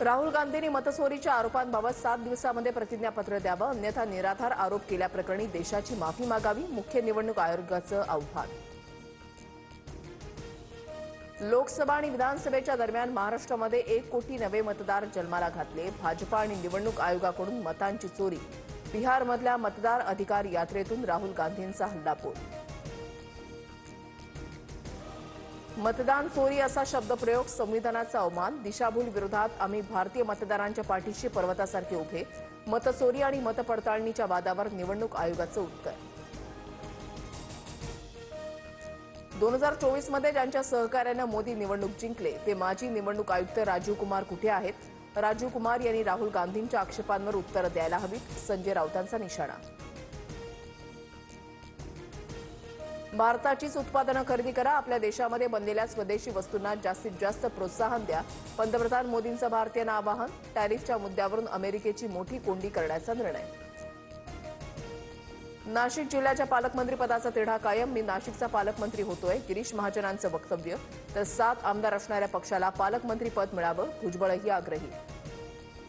राहुल गांधींनी मतचोरीच्या आरोपांबाबत 7 दिवसांमध्ये प्रतिज्ञापत्र द्यावं, अन्यथा निराधार आरोप केल्याप्रकरणी देशाची माफी मागावी, मुख्य निवडणूक आयोगाचं आव्हान. लोकसभा आणि विधानसभेच्या दरम्यान महाराष्ट्रामध्ये 1 कोटी नवे मतदार जन्माला घातले. भाजपा आणि निवडणूक आयोगाकडून मतांची चोरी. बिहारमधल्या मतदार अधिकार यात्रेतून राहुल गांधींचा हल्लाबोल. मतदान चोरी असा शब्दप्रयोग संविधानाचा अवमान. दिशाभूल विरोधात आम्ही भारतीय मतदारांच्या पाठीशी पर्वतासारखे उभे. मतचोरी आणि मतपडताळणीच्या वादावर निवडणूक आयोगाचं उत्तर. 2024 मध्ये ज्यांच्या सहकार्यानं मोदी निवडणूक जिंकले ते माजी निवडणूक आयुक्त राजीव कुमार कुठे आहेत? राजीव कुमार यांनी राहुल गांधींच्या आक्षेपांवर उत्तरं द्यायला हवीत, संजय राऊतांचा निशाणा. भारताचीच उत्पादनं खरेदी करा. आपल्या देशामध्ये बनलेल्या स्वदेशी वस्तूंना जास्तीत जास्त प्रोत्साहन द्या. पंतप्रधान मोदींचं भारतीयांना आवाहन. टॅरिफच्या मुद्द्यावरून अमेरिकेची मोठी कोंडी करण्याचा निर्णय. नाशिक जिल्ह्याच्या पालकमंत्रीपदाचा तिढा कायम. मी नाशिकचा पालकमंत्री होतोय, गिरीश महाजनांचं वक्तव्य. तर 7 आमदार असणाऱ्या पक्षाला पालकमंत्रीपद मिळावं, भुजबळही आग्रही.